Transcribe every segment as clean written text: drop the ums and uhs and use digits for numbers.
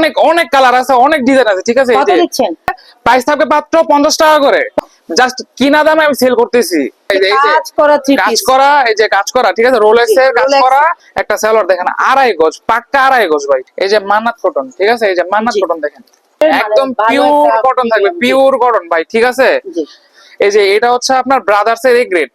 অনেক অনেক কালার আছে, অনেক ডিজাইন আছে, ঠিক আছে। কত দিচ্ছেন? প্রাইস থাকবে মাত্র 50 টাকা করে, জাস্ট কিনা দামে আমি সেল করতেছি। কাজ করা থ্রি কাজ পিস, করা, এই যে কাজ করা, ঠিক আছে, রোলেক্স এর কাজ রোলেক্স। করা একটা সালোয়ার দেখেন, 2.5 গজ, পাক্কা 2.5 গজ ভাই। এই যে মান্নাত কটন, ঠিক আছে, এই যে মান্নাত কটন দেখেন, একদম পিওর কটন থাকবে, পিওর কটন ভাই, ঠিক আছে। এই যে এটা হচ্ছে আপনার ব্রাদার্স এর এই গ্রেড,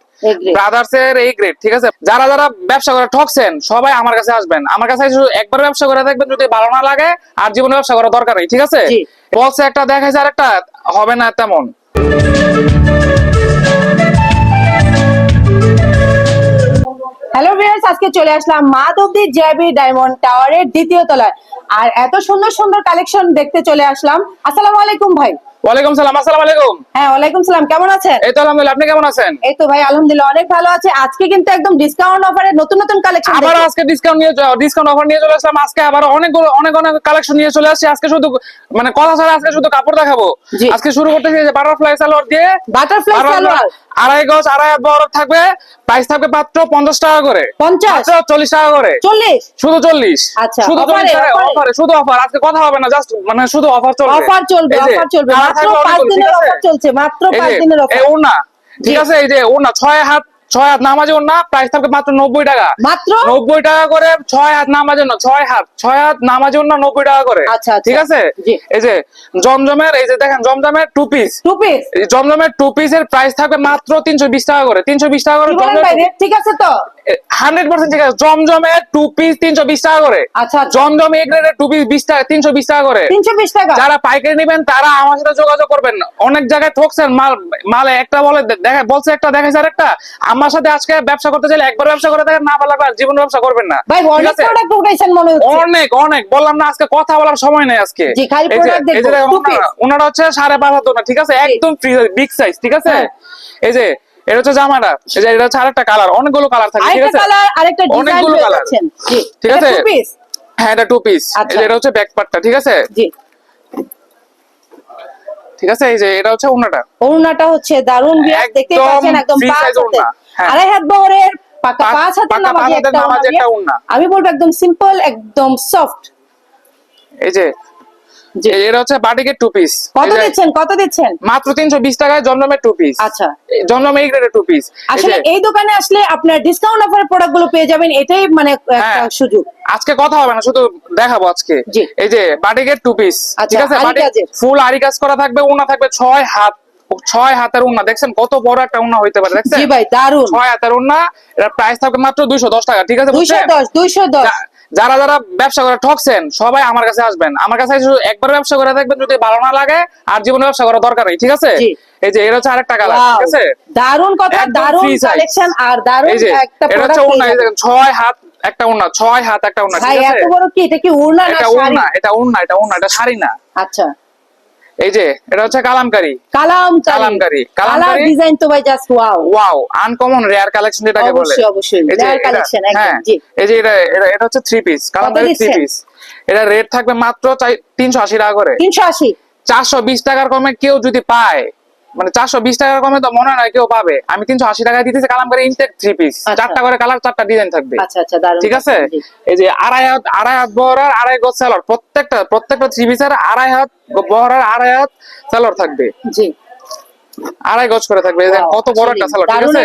ব্রাদার্স এর এই গ্রেড, ঠিক আছে। যারা যারা ব্যবসা করে ঠকছেন সবাই আমার কাছে আসবেন, আমার কাছে শুধু একবার ব্যবসা করে দেখবেন, যদি ভালো না লাগে আর জীবনে ব্যবসা করা দরকার নেই, ঠিক আছে। বলছে একটা দেখাইছে আর একটা হবে না তেমন। হ্যালো ভিউয়ার্স, আজকে চলে আসলাম মাধবদী জেবি ডায়মন্ড টাওয়ারের দ্বিতীয় তলায়, আর এত সুন্দর সুন্দর কালেকশন দেখতে চলে আসলাম। আসসালামু আলাইকুম ভাই। ওয়ালাইকুম সালাম। আসসালামু আলাইকুম। হ্যাঁ, ওয়ালাইকুম সালাম। কেমন আছেন? এই তো আলহামদুলিল্লাহ, আপনি কেমন আছেন? এই তো ভাই আলহামদুলিল্লাহ অনেক ভালো আছে। আজকে কিন্তু একদম ডিসকাউন্ট অফারে নতুন নতুন কালেকশন আবার আজকে ডিসকাউন্ট অফার নিয়ে চলে আসলাম। আজকে আবার অনেক অনেক কালেকশন নিয়ে চলে আসছি। আজকে শুধু মানে কথা ছাড়া আজকে শুধু কাপড় দেখাবো। আজকে শুরু করতেছি যে বাটারফ্লাই সালোয়ার দিয়ে, বাটারফ্লাই সালোয়ার 2.5 গজ 2.5 হাত বড় থাকবে। প্রাইস থাকবে মাত্র 50 টাকা করে, 50 40 টাকা করে, 40 শুধু 40। আচ্ছা, শুধু 40 টাকা অফারে, শুধু অফার, আজকে কথা হবে না, জাস্ট মানে শুধু অফার চলবে, অফার চলবে, অফার চলবে। মাত্র 5 দিনের অফার চলছে, মাত্র 5 দিনের অফার। এই ওড়না, ঠিক আছে, এই যে ওড়না 6 হাত, 6 হাত নামাজে ওড়না, প্রাইস থাকবে মাত্র 90 টাকা, মাত্র 90 টাকা করে। 6 হাত নামাজে ওড়না, 6 হাত নামাজে ওড়না 90 টাকা করে, আচ্ছা, ঠিক আছে। এই যে জমজমের, এই যে দেখেন জমজমের 2 পিস, জমজমের 2 পিসের প্রাইস থাকবে মাত্র 320 টাকা করে, 320 টাকা করে। ঠিক আছে তো 100% ঠিক আছে। জমজমের 2 পিস 320 টাকা করে। আচ্ছা, জমজম এ গ্রেডের 2 পিস 20 টাকা, 320 টাকা করে, 320 টাকা। যারা পাইকারি নেবেন তারা আমার সাথে যোগাযোগ করবেন। অনেক জায়গায় ঠকছেন, মালে একটা বলে বলছে একটা দেখাইছে আর একটা। আমার সাথে আজকে ব্যবসা করতে চাইলে একবার ব্যবসা করে দেখেন, না ভালো লাগবে আর জীবন ব্যবসা করবেন না ভাই। অনেক প্রোডাক্ট উঠাইছেন মনে হচ্ছে। অনেক অনেক বললাম না, আজকে কথা বলার সময় নেই আজকে। জি, খালি প্রোডাক্ট দেখো। ওনারা হচ্ছে 5.5 হাত না, ঠিক আছে, একদম ফ্রি বিগ সাইজ, ঠিক আছে। এই যে এটা হচ্ছে জামাটা, এই যে এটা হচ্ছে আরেকটা কালার, অনেকগুলো কালার থাকে, ঠিক আছে, অনেকগুলো কালার, ঠিক আছে। হ্যাঁ, এটা 2 পিস। এটা হচ্ছে ব্যাক পার্টটা, ঠিক আছে, ঠিক আছে। এই যে এটা হচ্ছে ওড়নাটা, ওড়নাটা হচ্ছে দারুন বিয়ার, দেখতে পাচ্ছেন একদম 5 হাতে, 2.5 হাত বহরের পাকা 5 হাতের নামাজি একটা ওড়না। আমি বলবো একদম সিম্পল, একদম সফট। এই যে এটা হচ্ছে বাটিকের 2 পিস। কত দিচ্ছেন? কত দিচ্ছেন? মাত্র 320 টাকায় জমজমের 2 পিস। আচ্ছা, জমজম এই গ্রেডের 2 পিস। আসলে এই দোকানে আসলে আপনার ডিসকাউন্ট অফারে প্রোডাক্টগুলো পেয়ে যাবেন, এটাই মানে একটা সুযোগ। আজকে কথা হবে না, শুধু দেখাবো আজকে। এই যে বাটিকের 2 পিস, ঠিক আছে, বাটিক ফুল আরি কাজ করা থাকবে, ওড়না থাকবে 6 হাত, 6 হাতের ওড়না। দেখছেন কত বড় একটা ওড়না হইতে পারে, দেখছেন? জি ভাই, দারুন। 6 হাতের ওড়না, এর প্রাইস থাকবে মাত্র 210 টাকা, ঠিক আছে। 210। যারা যারা ব্যবসা করে ঠকছেন সবাই আমার কাছে আসবেন, আমার কাছে শুধু একবার ব্যবসা করে দেখবেন, যদি ভালো না লাগে আর জীবনে ব্যবসা করা দরকার নেই, ঠিক আছে। এই যে এটা হচ্ছে আরেকটা কালার, ঠিক আছে, দারুন কথা, দারুন কালেকশন আর দারুন একটা প্রোডাক্ট। এটা হচ্ছে ওড়না, এই দেখেন 6 হাত একটা ওড়না, 6 হাত একটা ওড়না, ঠিক আছে। এত বড় কি এটা? কি ওড়না না শাড়ি? এটা ওড়না, এটা শাড়ি না। আচ্ছা, এই যে এটা হচ্ছে কালামকারী, কালার ডিজাইন তো ভাই just wow, wow, uncommon rare collection যেটাকে বলে। অবশ্যই রেয়ার কালেকশন একদম। জি, এই যে এটা হচ্ছে 3 পিস, কালামকারী 3 পিস। এটা রেট থাকবে মাত্র 380 টাকা করে। 380। 420 টাকার কমে কেউ যদি পায়, মানে 420 টাকার কমে তো মনে হয় কেউ পাবে। আমি 380 টাকায় দিতেছি কালামকারী ইনটেক 3 পিস, 4টা করে কালার, 4টা ডিজাইন থাকবে। আচ্ছা আচ্ছা, দারুন, ঠিক আছে। এই যে 2.5 হাত বহরের 2.5 গজ সালোয়ার, প্রত্যেকটা 3 পিসের 2.5 হাত বহরের 2.5 হাত সালোয়ার থাকবে। জি, 2.5 গজ করে থাকবে। কত বড় একটা সালোয়ার, ঠিক আছে,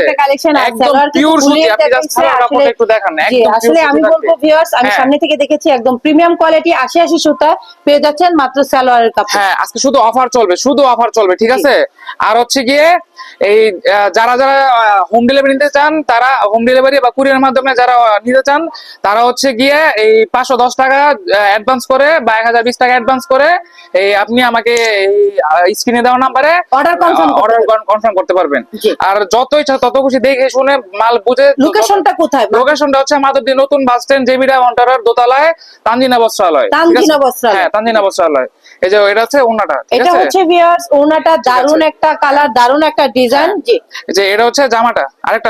একদম পিওর সুতি। আপনি জাস্ট সালোয়ারটা পরে একটু দেখান, একদম আসলে আমি বলবো ভিউয়ার্স, আমি সামনে থেকে দেখেছি একদম প্রিমিয়াম কোয়ালিটি 80 সুতা পেয়ে যাচ্ছেন মাত্র সালোয়ারের কাপড়। হ্যাঁ, আজকে শুধু অফার চলবে, শুধু অফার চলবে, ঠিক আছে। আর হচ্ছে গিয়ে এই যারা যারা হোম ডেলিভারি নিতে চান, তারা হোম ডেলিভারি বা কুরিয়ার মাধ্যমে যারা নিতে চান, তারা হচ্ছে গিয়ে এই 510 টাকা অ্যাডভান্স করে বা 1020 টাকা অ্যাডভান্স করে এই আপনি আমাকে এই স্ক্রিনে দেওয়া নাম্বারে অর্ডার কনফার্ম করতে পারবেন। আর যত ইচ্ছা তত খুশি দেখে শুনে মাল বুঝে। লোকেশনটা কোথায়? লোকেশনটা হচ্ছে মাধবদী নতুন বাস স্ট্যান্ড, জেবিরা মন্টারার দোতলায়, তানজিনা বস্ত্রালয়। হ্যাঁ, তানজিনা বস্ত্রালয়। এই যে এটা হচ্ছে ওড়নাটা, এটা হচ্ছে ভিউয়ার্স ওড়নাটা, দারুন একটা কালার, দারুন একটা ডিজাইন। জি, এই যে এটা হচ্ছে জামাটা, আরেকটা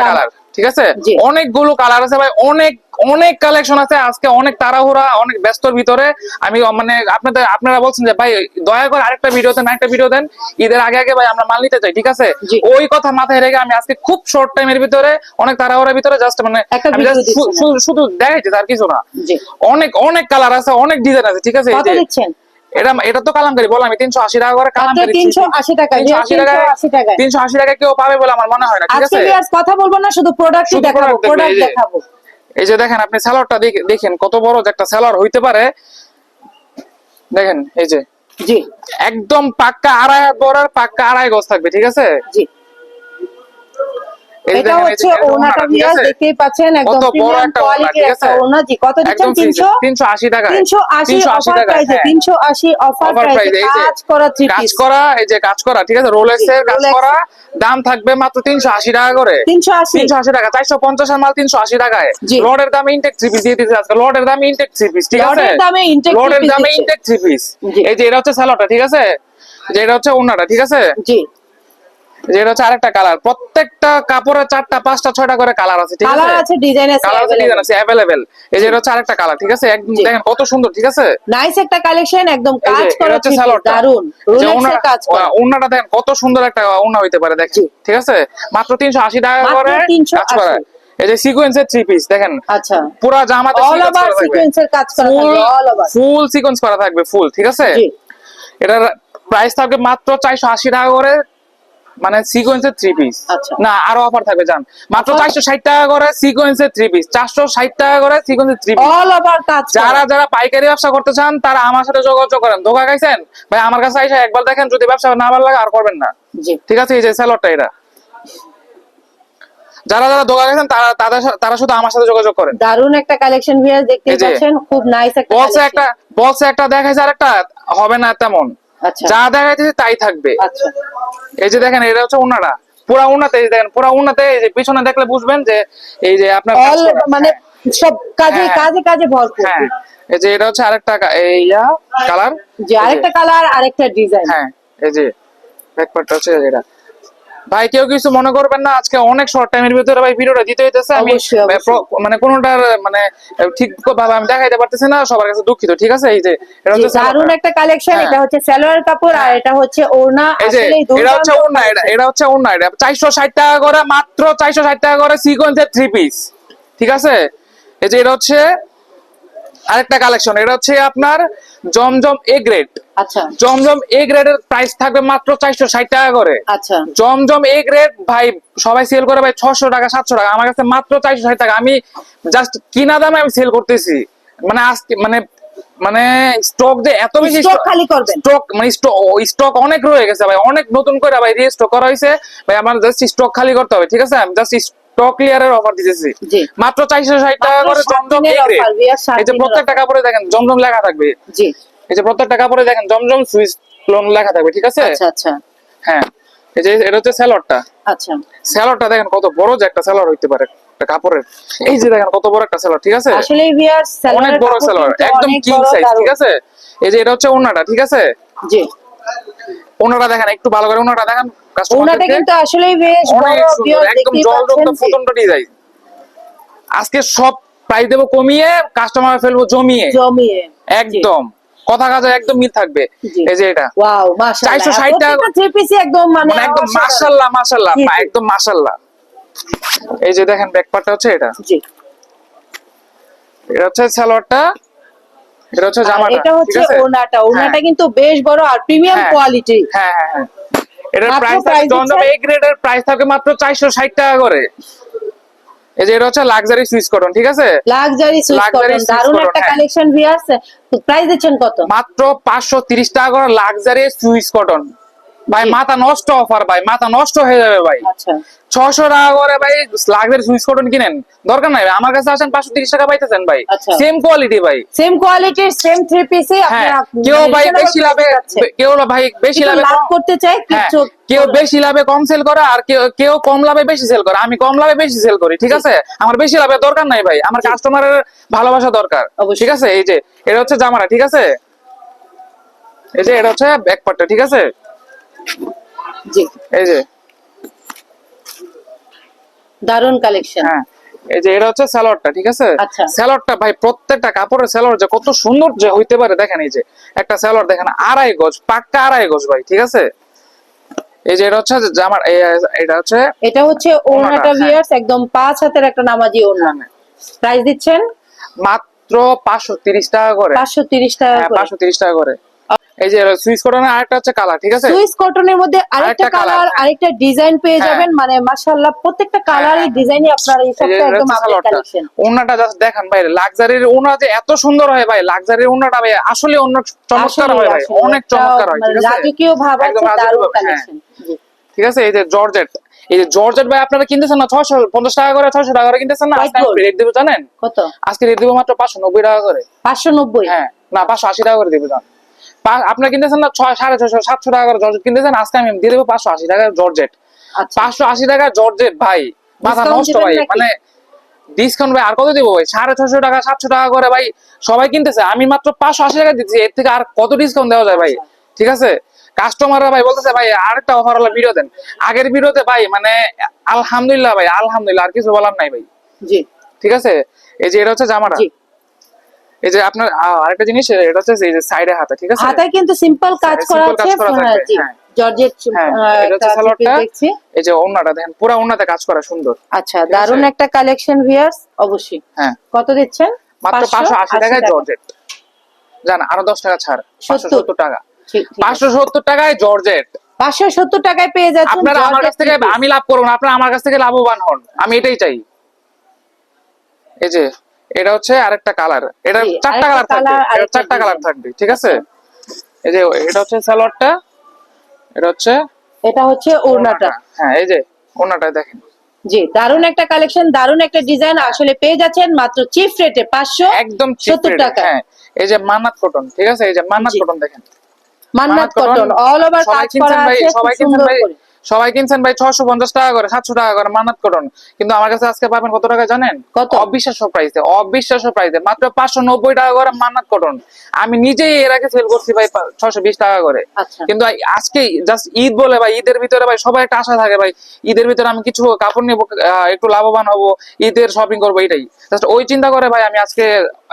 কালার, ঠিক আছে। অনেকগুলো কালার আছে ভাই, অনেক অনেক কালেকশন আছে আজকে, অনেক তাড়াহুড়া, অনেক ব্যস্তর ভিতরে আমি মানে আপনারা বলছেন যে ভাই দয়া করে আরেকটা ভিডিও দেন, আরেকটা ভিডিও দেন, ঈদের আগে আগে ভাই আমরা মাল নিতে চাই, ঠিক আছে? জি। ওই কথা মাথায় রেখে আমি আজকে খুব শর্ট টাইমের ভিতরে, অনেক তাড়াহুড়ার ভিতরে জাস্ট মানে একটা আমি video just দিচ্ছেন। শুধু দেখাইছি আর কিছু না। জি। অনেক অনেক কালার আছে, অনেক ডিজাইন আছে, ঠিক আছে? এই কত যে দিচ্ছেন? এটা তো কালামকারী বললাম আমি 380 টাকা করে মাত্র কালামকারী 380 টাকা, 380 টাকায় 380 টাকায়। 380 টাকা কেউ পাবে বলে আমার মনে হয় না, ঠিক আজকে আছে? ভিউয়ার্স কথা বলবো না, শুধু প্রোডাক্টই শুধু দেখাবো, product দেখবে, প্রোডাক্ট এই যে। দেখাবো। এই যে দেখেন আপনি স্যালোয়ারটা দেখেন কত বড় যে একটা স্যালোয়ার হইতে পারে, দেখেন এই যে জি একদম পাক্কা 2.5 হাত বড়, পাক্কা 2.5 গজ থাকবে, ঠিক আছে? জি। এই যে এটা দেখেন, এই হচ্ছে যে ওনাটা ওড়নাটা, ঠিক ভিউয়ার্স আছে? দেখতেই পাচ্ছেন, একদম কত বড় প্রিমিয়াম একটা ওড়না, কোয়ালিটির ঠিক একটা আছে? ওড়না। জি, কত দিচ্ছেন? একদম 380 টাকায়, 380 380 অফার টাকায়, প্রাইসে, হ্যাঁ। 380 অফার অফার প্রাইসে প্রাইস, এই যে কাজ করা থ্রি কাজ পিস। করা, এই যে কাজ করা, ঠিক আছে? রোলেক্সের কাজ Rolex। করা, দাম থাকবে মাত্র 380 টাকা করে। 380 380 টাকা, 450 এর মাল 380 টাকায়। জি। লটের দামে ইনটেক থ্রি পিস দিয়ে দিতে আজকে, লটের দামে ইনটেক থ্রি পিস, ঠিক আছে? লটের দামে intake three লটের piece দামে দিচ্ছে। ইনটেক থ্রি পিস। জি। এই যে এটা হচ্ছে সালোয়ারটা, ঠিক আছে? যে এটা হচ্ছে ওড়নাটা, ঠিক আছে? জি। যে এটা হচ্ছে আরেকটা কালার, প্রত্যেকটা কাপড়ে 4টা 5টা 6টা করে কালার আছে, ঠিক আছে? কালার আছে, ডিজাইন আছে, কালার আছে, ডিজাইন available। আছে अवेलेबल। এই যে এটা হচ্ছে আরেকটা কালার, ঠিক আছে? একদম জি। দেখেন কত সুন্দর, ঠিক আছে? নাইস একটা কালেকশন, একদম এই যে কাজ এটা করা হচ্ছে থ্রি পিস, সালোয়ারটা। দারুন। যে রোলেক্সের কাজ করা। ওড়নাটা দেখেন কত সুন্দর একটা ওড়না হইতে পারে, দেখেন, জি। ঠিক আছে? মাত্র 380 টাকা মাত্র করে 380 কাজ করা। এই যে সিকোয়েন্সের থ্রি পিস দেখেন, আচ্ছা, পুরা জামাতে অল সিকোয়েন্স ওভার করা থাকবে, সিকোয়েন্সের কাজ করা ফুল থাকবে, অল ওভার। ফুল সিকোয়েন্স করা থাকবে, ফুল, ঠিক আছে? জি এটার প্রাইস থাকবে মাত্র 480 টাকা করে, মানে সিকোয়েন্সের থ্রি পিস। আচ্ছা। না আরো অফার থাকবে, জান, মাত্র Offer? 460 টাকা করে সিকোয়েন্সের থ্রি পিস, 460 টাকা করে সিকোয়েন্সের থ্রি পিস। অল ওভার কাজ করা। যারা যারা পাইকারি ব্যবসা করতে চান তারা আমার সাথে যোগাযোগ করেন। ধোকা খাইছেন ভাই, আমার কাছে এসে একবার দেখেন, যদি ব্যবসা না ভালো লাগে আর করবেন না, জি ঠিক আছে? এই যে স্যালোয়ারটা, এটা যারা যারা ধোকা খাইছেন তারা শুধু আমার সাথে যোগাযোগ করেন। দারুন একটা কালেকশন ভিউয়ার্স দেখতে এই যে। পাচ্ছেন, খুব নাইস একটা বলছে একটা দেখাইছে, আর একটা হবে না তেমন, আচ্ছা যা দেখাইছে তাই থাকবে। আচ্ছা। এই যে দেখেন এটা হচ্ছে ওড়নাটা, পুরা ওড়নাতে, এই যে দেখেন পুরা ওড়নাতে, এই যে পিছনে দেখলে বুঝবেন যে এই যে আপনার কাজ অল করা। মানে সব কাজে হ্যাঁ। কাজে কাজে ভরপুর। হ্যাঁ, এই যে এটা হচ্ছে আরেকটা কালার, যে আরেকটা কালার, আরেকটা ডিজাইন। হ্যাঁ এই যে ব্যাকপার্টটা হচ্ছে এটা। ভাই কেউ কিছু মনে করবেন না, আজকে অনেক শর্ট টাইমের ভিতরে ভাই ভিডিওটা দিতে হইতেছে। আমি অবশ্যই, অবশ্যই। মানে কোনোটার মানে ঠিক ভাবে আমি দেখাইতে পারতেছি না, সবার কাছে দুঃখিত, ঠিক আছে? এই যে এটা হচ্ছে দারুন সালোয়ারটা। একটা কালেকশন, হ্যাঁ। এটা হচ্ছে সালোয়ার কাপড় আর এটা হচ্ছে ওড়না। এই যে আসলে এটা হচ্ছে ওড়না, এটা হচ্ছে ওড়না, এটা 460 টাকা করে, মাত্র 460 টাকা করে সিকোয়েন্সের থ্রি পিস, ঠিক আছে? এই যে এটা হচ্ছে আরেকটা কালেকশন, এটা হচ্ছে আপনার জমজম এ গ্রেড। আচ্ছা জমজম এ গ্রেডের প্রাইস থাকবে মাত্র 460 টাকা করে। আচ্ছা। জমজম এ গ্রেড ভাই সবাই সেল করে ভাই 600 টাকা 700 টাকা, আমার কাছে মাত্র 460 টাকা। আমি জাস্ট কিনা দামে আমি সেল করতেছি, মানে আজকে মানে মানে স্টক যে এত বেশি স্টক খালি করবেন। স্টক মানে স্টক অনেক রয়ে গেছে ভাই, অনেক নতুন করে ভাই রিস্টক করা হয়েছে ভাই, আমার জাস্ট স্টক খালি করতে হবে, ঠিক আছে? আমি জাস্ট স্টক ক্লিয়ারের অফার দিতেছি জি। মাত্র 460 টাকা মাত্র করে 7 জমজম দিনের এ গ্রেড। offer, বিয়ার 7 এই যে দিনের প্রত্যেকটা offer। কাপড়ে দেখেন জমজম লেখা থাকবে, জি এই যে প্রত্যেকটা কাপড়ে দেখেন জমজম সুইস লোন লেখা থাকবে, ঠিক আছে? আচ্ছা আচ্ছা হ্যাঁ, এই যে এটা হচ্ছে স্যালোয়ারটা। আচ্ছা। স্যালোয়ারটা দেখেন কত বড় যে একটা স্যালোয়ার হইতে পারে একটা কাপড়ের। এই যে দেখেন কত বড় একটা স্যালোয়ার, ঠিক আছে? আসলে ভিউয়ার্স অনেক বড় স্যালোয়ার, একদম কিং সাইজ, ঠিক আছে? এই যে এটা হচ্ছে ওড়নাটা, ঠিক আছে? জি। ওড়নাটা দেখেন একটু ভালো করে, ওড়নাটা দেখেন ওনাটা কাস্টমারদেরকে, কিন্তু আসলেই বেশ অনেক বড়, সুন্দর, ভিউয়ার্স একদম দেখতেই জলজন্ত পাচ্ছেন। জি। ফুটন্ত ডিজাইন। আজকে সব প্রাইস দেবো কমিয়ে, কাস্টমার ফেলবো জমিয়ে, জমিয়ে একদম কথা কাজে একদম মিল থাকবে। জি। এই যে এটা ওয়াও মাশাআল্লাহ, 460 টাকা, প্রত্যেকটা থ্রি পিসই একদম মানে মানে একদম অসাধারণ। মাশাআল্লাহ মাশাআল্লাহ, জি, জি। একদম মাশাআল্লাহ। এই যে দেখেন ব্যাকপার্টটা হচ্ছে এটা, জি। এটা হচ্ছে সালোয়ারটা, এটা হচ্ছে আর জামাটা, এটা ঠিক হচ্ছে আছে? ওনাটা হ্যাঁ। কিন্তু বেশ বড় আর প্রিমিয়াম হ্যাঁ। কোয়ালিটি। হ্যাঁ হ্যাঁ হ্যাঁ, এটার মাত্র প্রাইস price জমজম হচ্ছে? এ গ্রেডের প্রাইস থাকে মাত্র 460 টাকা করে। এই যে এটা হচ্ছে লাক্সারি সুইস কটন, ঠিক আছে? Luxury Swiss Luxury cotton, Swiss দারুণ cotton, একটা হ্যাঁ। Collection viewers. প্রাইস দিচ্ছেন কত? মাত্র 530 টাকা করে লাক্সারি সুইস কটন। ভাই জি। মাথা নষ্ট অফার, ভাই মাথা নষ্ট হয়ে যাবে ভাই। আচ্ছা 600 টাকা করে ভাই লাক্সারি সুইস কটন কিনেন, দরকার নাই ভাই, আমার কাছে আসেন 530 টাকা পাইতেছেন ভাই, আচ্ছা। সেম কোয়ালিটি ভাই। সেম কোয়ালিটির সেম থ্রি পিসই হ্যাঁ, আপনারা কেউ ভাই reasonable বেশি price লাভে, পাচ্ছে। কেউ ভাই বেশি একটু লাভে লাভ করতে চাই হ্যাঁ, কিছু। কেউ বেশি লাভে কম সেল করে, আর কেউ কম লাভে বেশি সেল করে। আমি কম লাভে বেশি সেল করি, ঠিক আছে? আমার বেশি লাভের দরকার নাই ভাই, আমার কাস্টমারের ভালোবাসা দরকার, অবশ্যই। ঠিক আছে? এই যে এটা হচ্ছে জামাটা, ঠিক আছে? এই যে এটা হচ্ছে ব্যাকপার্টটা, ঠিক আছে? জি এই যে দারুণ কালেকশন। হ্যাঁ, এই যে এটা হচ্ছে সালোয়ারটা, ঠিক আছে? আচ্ছা। সালোয়ারটা ভাই প্রত্যেকটা কাপড়ের সালোয়ার যে কত সুন্দর যে হইতে পারে দেখেন, এই যে একটা সালোয়ার দেখেন 2.5 গজ, পাক্কা 2.5 গজ ভাই, ঠিক আছে? এই যে এটা হচ্ছে জামার এটা হচ্ছে ওড়নাটা হ্যাঁ। ভিউয়ার্স, একদম 5 হাতের একটা নামাজি ওড়না। হ্যাঁ। প্রাইস দিচ্ছেন মাত্র 530 টাকা করে। 530 টাকা হ্যাঁ, করে। 530 টাকা করে। এই যে সুইস কটনের আরেকটা হচ্ছে কালার, ঠিক আছে? সুইস কটনের মধ্যে আরেকটা আরেকটা কালার, colour, হ্যাঁ। আরেকটা ডিজাইন পেয়ে হ্যাঁ। যাবেন, মানে মাশাআল্লাহ প্রত্যেকটা কালারই হ্যাঁ। ডিজাইনই আপনার এই এই যে সপ্তাহে এটা একদম হচ্ছে আপডেট সালোয়ারটা। কালেকশন। ওড়নাটা জাস্ট দেখেন ভাই, লাক্সারির ওড়না যে এত সুন্দর হয় ভাই, লাক্সারির ওড়নাটা ভাই আসলে অন্য চমৎকার হয় ভাই, অনেক চমৎকার হয়, ঠিক আছে? রাজকীয় ভাব একদম আছে, রাজকীয় দারুণ ভাব, হ্যাঁ। কালেকশন। জি ঠিক আছে? এই যে জর্জেট, এই যে জর্জেট ভাই আপনারা কিনতেছেন না 650 টাকা করে, 600 টাকা করে কিনতেছেন না, White আজকে gold। রেট দিব জানেন? কত? আজকে রেট দিব মাত্র 590 টাকা করে। 590। হ্যাঁ, না 580 টাকা করে দিব জান। আপনারা কিনতেছেন না 650, 700 টাকা করে জর্জেট কিনতেছেন, আজকে আমি দিয়ে দেবো 580 টাকা জর্জেট। আচ্ছা 580 টাকা জর্জেট ভাই, মাথা Discount নষ্ট দিবেন ভাই, নাকি? মানে ডিসকাউন্ট ভাই আর কত দিব ভাই? 650 টাকা 700 টাকা করে ভাই সবাই কিনতেছে, আমি মাত্র 580 টাকা দিচ্ছি, এর থেকে আর কত ডিসকাউন্ট দেওয়া যায় ভাই? আচ্ছা। ঠিক আছে? কাস্টমাররা ভাই বলতেছে ভাই আরেকটা অফার ওয়ালা ভিডিও দেন। আগের ভিডিওতে ভাই মানে আলহামদুলিল্লাহ ভাই, আলহামদুলিল্লাহ, আর কিছু বলার নাই ভাই, জি ঠিক আছে? এই যে এটা হচ্ছে জামাটা, জি। এই যে আপনার আরেকটা জিনিস, এটা হচ্ছে এই যে সাইডে হাতা, ঠিক আছে? হাতায় কিন্তু সিম্পল কাজ করা Simple কাজ আছে। করা হ্যাঁ থাকবে, জি, হ্যাঁ। জর্জেট হ্যাঁ, এটা একটা হচ্ছে সালোয়ারটা। দেখছি। এই যে ওড়নাটা দেখেন, পুরো ওড়নাতে কাজ করা সুন্দর। আচ্ছা, ঠিক আছে? দারুণ একটা কালেকশন ভিউয়ার্স, অবশ্যই। হ্যাঁ, কত দিচ্ছেন? মাত্র 580 টাকায় জর্জেট। জান আরো 10 টাকা ছাড়, 570 টাকা। ঠিক ঠিক আছে। 570 টাকায় জর্জেট। 570 টাকায় পেয়ে যাচ্ছেন আপনারা আমার কাছ জর্জেট থেকে, থ্রি পিস। আমি লাভ করবো না, আপনারা আমার কাছ থেকে লাভবান হন, আমি এটাই চাই। এই যে এটা হচ্ছে আরেকটা কালার, এটা জি, 4টা কালার আরেকটা থাকবে, colour, এটা আরেকটা 4টা কালার design। থাকবে, ঠিক আছে? আচ্ছা। এই যে এটা হচ্ছে সালোয়ারটা, এটা হচ্ছে এটা হচ্ছে ওড়নাটা। হ্যাঁ, এই যে ওড়নাটা দেখেন, জি, দারুণ একটা কালেকশন, দারুণ একটা ডিজাইন, আসলে পেয়ে যাচ্ছেন মাত্র চিপ রেটে একদম চিপ 570 রেট। টাকা। হ্যাঁ, এই যে মান্নাত কটন, ঠিক আছে? এই যে মান্নাত জি। কটন দেখেন, মান্নাত কটন অল ওভার সবাই কাজ কিনছেন করা ভাই, আছে খুব সবাই কিনছেন সুন্দর ভাই, করে। সবাই কিনছেন ভাই 650 টাকা করে, 700 টাকা করে মান্নাত কটন, কিন্তু আমার কাছে আজকে পাবেন কত টাকা জানেন? কত? অবিশ্বাস্য প্রাইসে, অবিশ্বাস্য প্রাইসে, মাত্র 590 টাকা করে মান্নাত কটন। আমি নিজেই এর আগে সেল করছি ভাই 620 টাকা করে, আচ্ছা। কিন্তু আজকে জাস্ট ঈদ বলে ভাই, ঈদের ভিতরে ভাই সবাই একটা আশা থাকে ভাই, ঈদের ভিতরে আমি কিছু কাপড় নিবো, একটু লাভবান হবো, ঈদের শপিং করবো, এটাই জাস্ট ওই চিন্তা করে ভাই আমি আজকে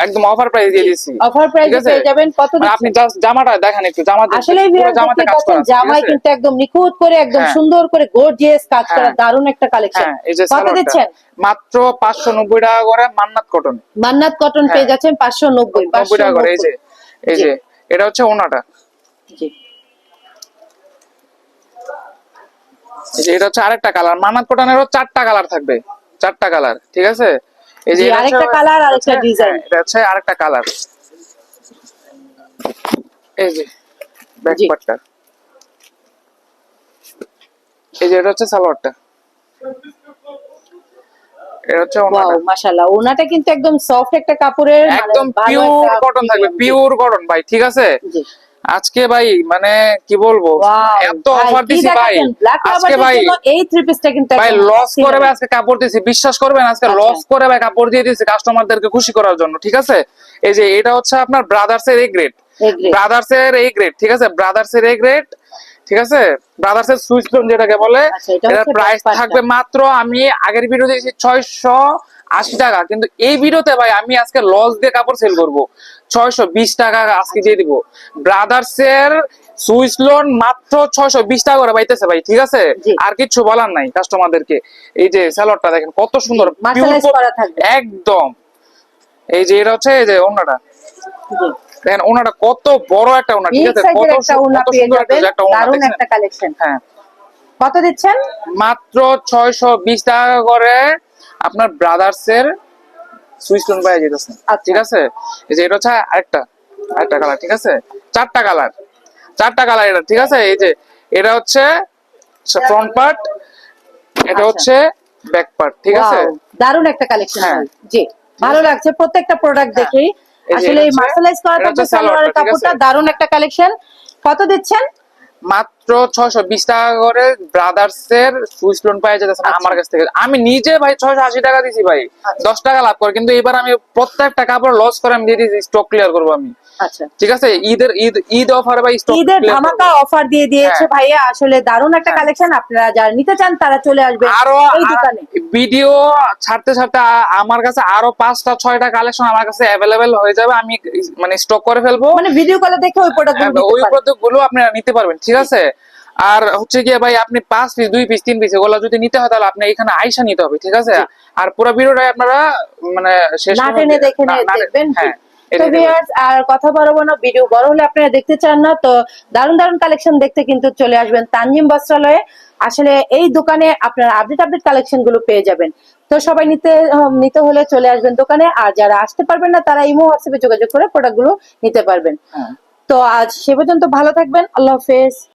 একদম অফার প্রাইস দিয়ে দিচ্ছি। অফার প্রাইসে ঠিক আছে? পেয়ে যাবেন। কত মানে আপনি দিচ্ছেন? জাস্ট জামাটা দেখেন, একটু জামাতে আসলে পুরো জামাতে কাজ করা আছে, ঠিক জামাই আছে? কিন্তু একদম নিখুঁত করে, একদম হ্যাঁ। সুন্দর করে গর্জিয়াস কাজ করা, হ্যাঁ। দারুণ একটা কালেকশন। হ্যাঁ, এই যে কত সালোয়ারটা দিচ্ছেন? মাত্র 590 টাকা করে মান্নাত কটন। মান্নাত কটন হ্যাঁ। পেয়ে যাচ্ছেন 590। 90 টাকা করে। এই যে এই জি। যে এটা হচ্ছে ওনাটা, জি এই যে এটা হচ্ছে আরেকটা কালার, মান্নাত কটনেরও 4টা কালার থাকবে, 4টা কালার, ঠিক আছে? এই যে জি, এটা আরেকটা কালার, আরেকটা ডিজাইন। এটা হচ্ছে আরেকটা কালার, এই যে ব্যাক জি। পার্টটা, এই যে এটা হচ্ছে সালোয়ারটা, এটা হচ্ছে ওয়াও ওনাটা, মাশাআল্লাহ, ওনাটা কিন্তু একদম সফট একটা কাপড়ের, মানে একদম ভালো পিওর একটা কটন থাকবে, জি, পিওর কটন ভাই, ঠিক আছে? জি। আজকে ভাই মানে কি বলবো, ওয়াও এত ভাই, অফার কি দিছি ভাই দেখাচ্ছেন? ব্ল্যাক আজকে লাভারদের ভাই, জন্য এই থ্রি পিসটা কিন্তু ভাই একদম লস করে excellent। ভাই আজকে কাপড় দিয়েছি, বিশ্বাস করবেন, আজকে আচ্ছা। লস করে ভাই কাপড় দিয়ে দিয়েছি কাস্টমারদেরকে খুশি করার জন্য, ঠিক আছে? এই যে এটা হচ্ছে আপনার ব্রাদার্স এর এই গ্রেড, এই গ্রেড। ব্রাদার্স এর এই গ্রেড, ঠিক আছে? ব্রাদার্স এর এই গ্রেড, ঠিক আছে? ব্রাদার্স এর সুইচ টোন যেটাকে বলে, আচ্ছা, এটা এটার হচ্ছে প্রাইস back part টা। থাকবে মাত্র, আমি আগের ভিডিও দিয়েছি 680 টাকা, কিন্তু এই ভিডিওতে ভাই আমি আজকে লস দিয়ে কাপড় সেল করব, 620 টাকা আজকে দিয়ে দিব। ব্রাদার্স এর সুইচ লোন মাত্র 620 টাকা করে পাইতেছে ভাই, ঠিক আছে? জি। আর কিছু বলার নাই কাস্টমারদেরকে। এই যে সালোয়ারটা দেখেন কত সুন্দর, মার্শালাইজ pure করা থাকবে। একদম। এই যে এটা হচ্ছে এই যে ওড়নাটা জি, দেখেন, ওড়নাটা কত বড় একটা ওড়না, ঠিক বিগ আছে? সাইজের কত একটা ওড়না কত পেয়ে সুন্দর যাবেন, একটা ওড়না দারুণ দেখছেন? একটা কালেকশন। হ্যাঁ, কত দিচ্ছেন? মাত্র 620 টাকা করে আপনার ব্রাদার্স এর সুইচ টোন পাওয়া যেতেছে, আচ্ছা। ঠিক আছে? এই যে এটা হচ্ছে আরেকটা আরেকটা কালার, ঠিক আছে? 4টা কালার, 4টা কালার এটা, ঠিক আছে? এই যে এটা হচ্ছে ফ্রন্ট পার্ট, এটা আচ্ছা। হচ্ছে ব্যাক পার্ট, ঠিক আছে? ওয়াও, দারুণ একটা কালেকশন। হ্যাঁ। জি, ভালো লাগছে প্রত্যেকটা প্রোডাক্ট হ্যাঁ। দেখেই। এই যে আসলে এটা হচ্ছে- মার্শালাইজ করা এটা থাকবে হচ্ছে সালোয়ারের সালোয়ারটা, ঠিক কাপড়টা, আছে? দারুণ একটা কালেকশন। কত দিচ্ছেন? মাত্র মাত্র 620 টাকা করে ব্রাদার্স এর সুইস লোন পাওয়া যাচ্ছে আচ্ছা। আমার কাছ থেকে। আমি নিজে ভাই 680 টাকা দিছি ভাই, আচ্ছা। 10 টাকা লাভ করে, কিন্তু এবার আমি প্রত্যেকটা কাপড় লস করে আমি দিয়ে দিয়েছি, স্টক ক্লিয়ার করবো আমি। আচ্ছা, ঠিক আছে, ঈদ অফার ভাই স্টক ঈদের ধামাকা অফার দিয়ে দিয়েছে হ্যাঁ। ভাইয়া, আসলে দারুণ একটা হ্যাঁ। কালেকশন। আপনারা যারা নিতে চান তারা চলে আসবেন আরো এই দোকানে। ভিডিও ছাড়তে ছাড়তে আমার কাছে আরো 5টা 6টা কালেকশন আমার কাছে অ্যাভেলেবেল হয়ে যাবে, আমি মানে স্টক করে ফেলবো। মানে ভিডিও কলে দেখে ওই প্রোডাক্ট ওই প্রোডাক্ট গুলো আপনারা নিতে পারবেন, ঠিক আছে। আর হচ্ছে গিয়ে ভাই আপনি 5 পিস 2 পিস 3 পিস এগুলো যদি নিতে হয় তাহলে আপনি এখানে আইসা নিতে হবে, ঠিক আছে। আর পুরো ভিডিওটাই আপনারা মানে শেষ না পর্যন্ত টেনে দেখে না- দেখবেন। হ্যাঁ তো এটাই দেখবেন। ভিউয়ার্স, আর কথা বাড়াবো না, ভিডিও বড় হলে আপনারা দেখতে চান না, তো দারুণ দারুণ কালেকশন দেখতে কিন্তু চলে আসবেন তানজিম বস্ত্রালয়ে। আসলে এই দোকানে আপনারা আপডেট কালেকশন গুলো পেয়ে যাবেন। তো সবাই নিতে হলে চলে আসবেন দোকানে, আর যারা আসতে পারবেন না তারা ইমো হোয়াটসঅ্যাপে যোগাযোগ করে প্রোডাক্ট গুলো নিতে পারবেন। হ্যাঁ। তো আজ সে পর্যন্ত ভালো থাকবেন, আল্লাহ হাফেজ।